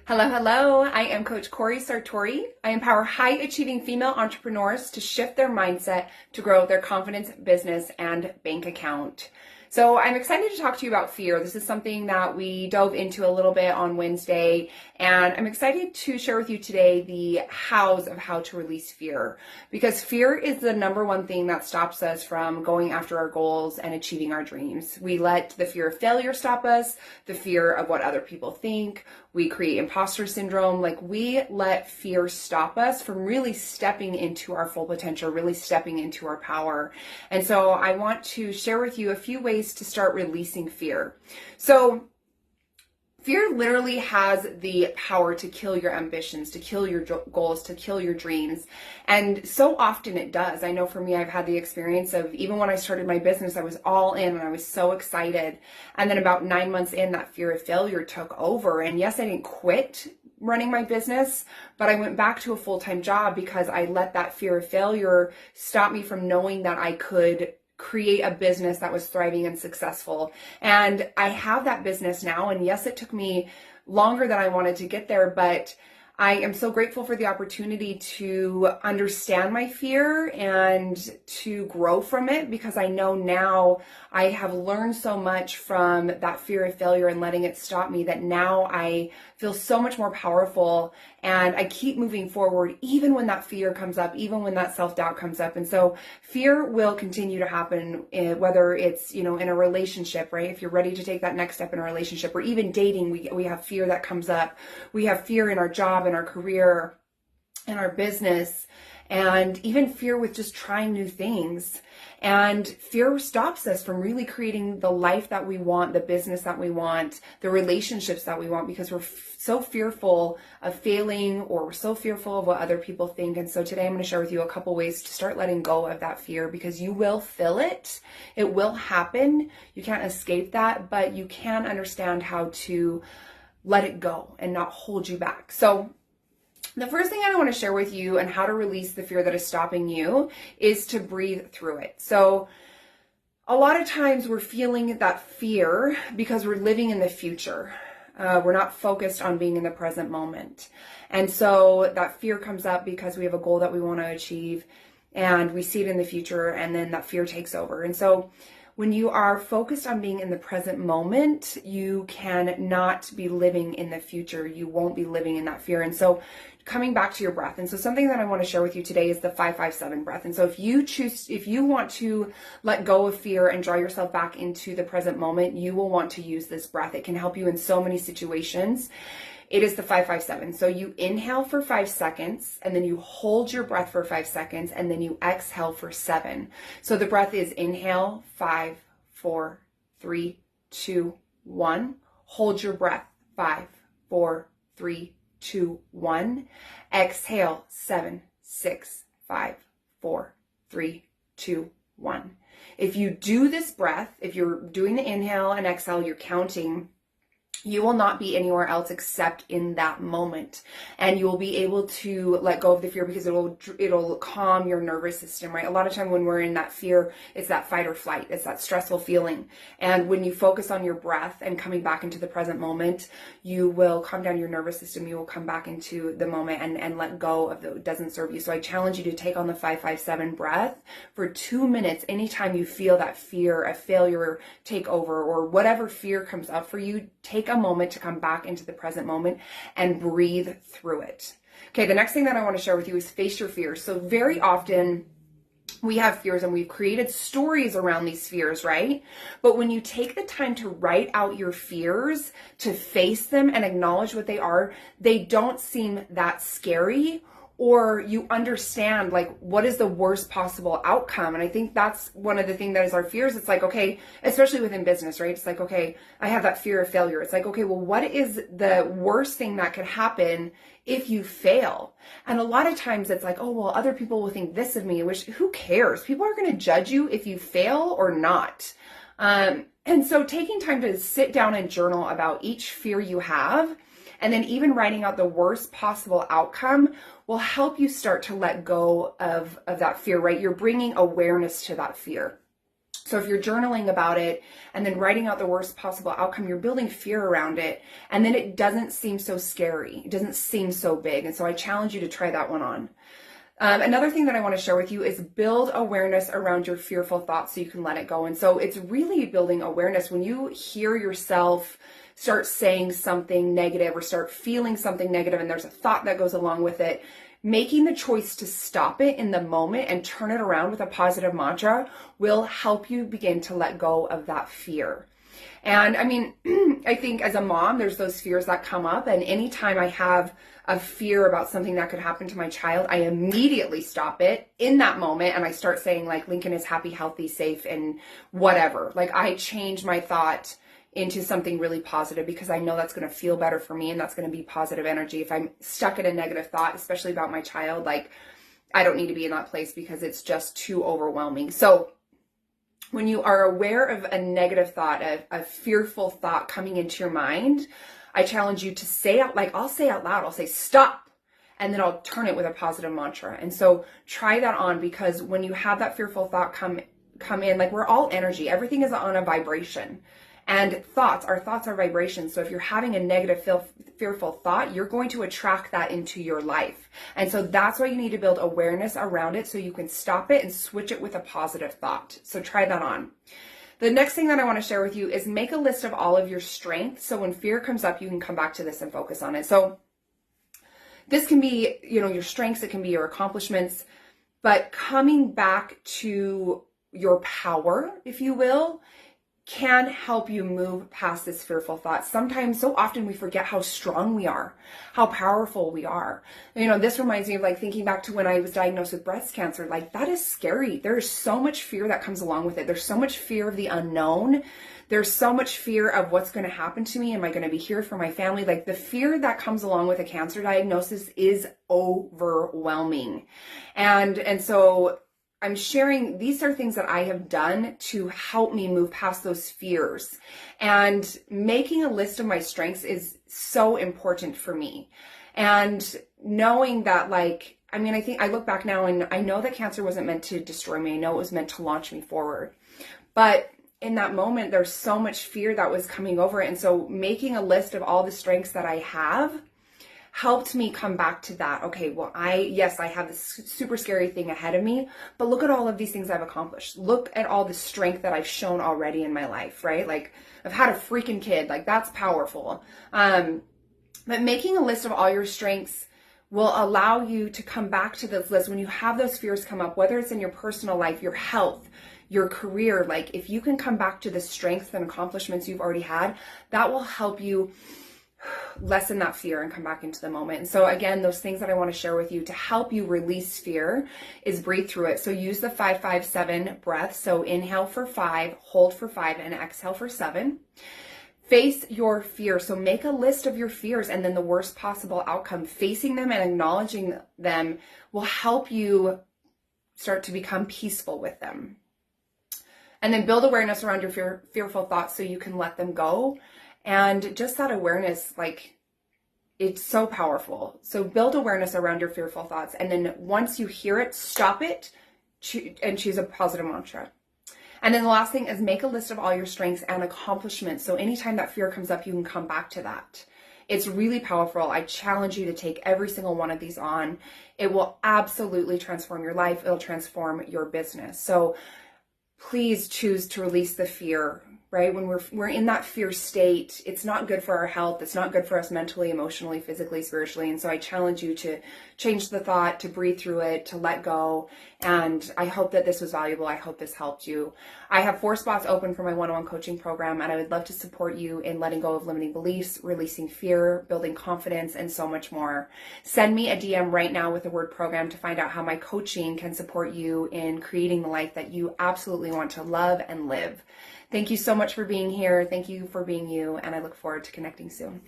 Hello, hello. I am Coach Cori Sartori. I empower high-achieving female entrepreneurs to shift their mindset to grow their confidence, business, and bank account. So I'm excited to talk to you about fear. This is something that we dove into a little bit on Wednesday, and I'm excited to share with you today the hows of how to release fear, because fear is the number one thing that stops us from going after our goals and achieving our dreams. We let the fear of failure stop us, the fear of what other people think. We create imposter syndrome. We let fear stop us from really stepping into our full potential, really stepping into our power. And so I want to share with you a few ways to start releasing fear. So fear literally has the power to kill your ambitions, to kill your goals, to kill your dreams. And so often it does. I know for me, I've had the experience of, even when I started my business, I was all in and I was so excited. And then about 9 months in, that fear of failure took over. And yes, I didn't quit running my business, but I went back to a full-time job because I let that fear of failure stop me from knowing that I could create a business that was thriving and successful. And I have that business now. And yes, it took me longer than I wanted to get there, but I am so grateful for the opportunity to understand my fear and to grow from it, because I know now I have learned so much from that fear of failure and letting it stop me, that now I feel so much more powerful and I keep moving forward even when that fear comes up, even when that self-doubt comes up. And so fear will continue to happen, whether it's, in a relationship, right? If you're ready to take that next step in a relationship, or even dating, we have fear that comes up. We have fear in our job, in our career, in our business, and even fear with just trying new things. And fear stops us from really creating the life that we want, the business that we want, the relationships that we want, because we're so fearful of failing, or we're so fearful of what other people think. And so today I'm going to share with you a couple ways to start letting go of that fear, because you will feel it. It will happen. You can't escape that, but you can understand how to let it go and not hold you back. So the first thing I want to share with you and how to release the fear that is stopping you is to breathe through it. So a lot of times we're feeling that fear because we're living in the future. We're not focused on being in the present moment. And so that fear comes up because we have a goal that we want to achieve and we see it in the future, and then that fear takes over. And so when you are focused on being in the present moment, you can not be living in the future. You won't be living in that fear. And so coming back to your breath. And so something that I want to share with you today is the 5-5-7 breath. And so if you want to let go of fear and draw yourself back into the present moment, you will want to use this breath. It can help you in so many situations. It is the 5-5-7. So you inhale for 5 seconds, and then you hold your breath for 5 seconds, and then you exhale for 7. So the breath is inhale, 5, 4, 3, 2, 1. Hold your breath, 5, 4, 3, 2, 1. Exhale, 7, 6, 5, 4, 3, 2, 1. If you do this breath, if you're doing the inhale and exhale, you're counting, you will not be anywhere else except in that moment. And you will be able to let go of the fear because it'll calm your nervous system, right? A lot of time when we're in that fear, it's that fight or flight. It's that stressful feeling. And when you focus on your breath and coming back into the present moment, you will calm down your nervous system. You will come back into the moment and let go of what doesn't serve you. So I challenge you to take on the 5-5-7 breath for 2 minutes. Anytime you feel that fear, a failure take over, or whatever fear comes up for you, take a moment to come back into the present moment and breathe through it. Okay, the next thing that I want to share with you is face your fears. So very often we have fears and we've created stories around these fears, right? But when you take the time to write out your fears, to face them and acknowledge what they are, they don't seem that scary, or you understand what is the worst possible outcome. And I think that's one of the things that is our fears. It's okay, especially within business, right? It's okay, I have that fear of failure. It's okay, well, what is the worst thing that could happen if you fail? And a lot of times it's oh, well, other people will think this of me, which who cares? People are going to judge you if you fail or not. And so taking time to sit down and journal about each fear you have, and then even writing out the worst possible outcome, will help you start to let go of that fear, right? You're bringing awareness to that fear. So if you're journaling about it and then writing out the worst possible outcome, you're building fear around it. And then it doesn't seem so scary. It doesn't seem so big. And so I challenge you to try that one on. Another thing that I want to share with you is build awareness around your fearful thoughts so you can let it go. And so it's really building awareness. When you hear yourself start saying something negative or start feeling something negative and there's a thought that goes along with it, making the choice to stop it in the moment and turn it around with a positive mantra will help you begin to let go of that fear. And I mean, I think as a mom, there's those fears that come up. And anytime I have a fear about something that could happen to my child, I immediately stop it in that moment. And I start saying like, Lincoln is happy, healthy, safe, and whatever. Like I change my thought into something really positive because I know that's going to feel better for me and that's going to be positive energy. If I'm stuck in a negative thought, especially about my child, like I don't need to be in that place because it's just too overwhelming. So when you are aware of a negative thought, a fearful thought coming into your mind, I challenge you to say out, like I'll say out loud, I'll say stop, and then I'll turn it with a positive mantra. And so try that on, because when you have that fearful thought come in, like we're all energy, everything is on a vibration. And our thoughts are vibrations. So if you're having a negative, fearful thought, you're going to attract that into your life. And so that's why you need to build awareness around it so you can stop it and switch it with a positive thought. So try that on. The next thing that I want to share with you is make a list of all of your strengths. So when fear comes up, you can come back to this and focus on it. So this can be, your strengths, it can be your accomplishments, but coming back to your power, if you will, can help you move past this fearful thought. Sometimes, so often we forget how strong we are, how powerful we are. This reminds me of like thinking back to when I was diagnosed with breast cancer. Like that is scary. There's so much fear that comes along with it. There's so much fear of the unknown. There's so much fear of what's going to happen to me. Am I going to be here for my family? Like the fear that comes along with a cancer diagnosis is overwhelming. And so I'm sharing, these are things that I have done to help me move past those fears. And making a list of my strengths is so important for me. And knowing that, I think I look back now and I know that cancer wasn't meant to destroy me. I know it was meant to launch me forward. But in that moment, there's so much fear that was coming over it. And so making a list of all the strengths that I have helped me come back to that. Okay, well, I have this super scary thing ahead of me, but look at all of these things I've accomplished. Look at all the strength that I've shown already in my life, right? Like I've had a freaking kid, like that's powerful. But making a list of all your strengths will allow you to come back to this list when you have those fears come up, whether it's in your personal life, your health, your career. Like if you can come back to the strengths and accomplishments you've already had, that will help you lessen that fear and come back into the moment. And so again, those things that I want to share with you to help you release fear is breathe through it. So use the 5-5-7 breath. So inhale for 5, hold for 5, and exhale for 7. Face your fear. So make a list of your fears and then the worst possible outcome. Facing them and acknowledging them will help you start to become peaceful with them. And then build awareness around your fearful thoughts so you can let them go. And just that awareness, it's so powerful. So build awareness around your fearful thoughts. And then once you hear it, stop it and choose a positive mantra. And then the last thing is make a list of all your strengths and accomplishments. So anytime that fear comes up, you can come back to that. It's really powerful. I challenge you to take every single one of these on. It will absolutely transform your life. It'll transform your business. So please choose to release the fear. Right? When we're in that fear state, it's not good for our health. It's not good for us mentally, emotionally, physically, spiritually. And so I challenge you to change the thought, to breathe through it, to let go. And I hope that this was valuable. I hope this helped you. I have 4 spots open for my one-on-one coaching program, and I would love to support you in letting go of limiting beliefs, releasing fear, building confidence, and so much more. Send me a DM right now with the word program to find out how my coaching can support you in creating the life that you absolutely want to love and live. Thank you so much for being here. Thank you for being you, and I look forward to connecting soon.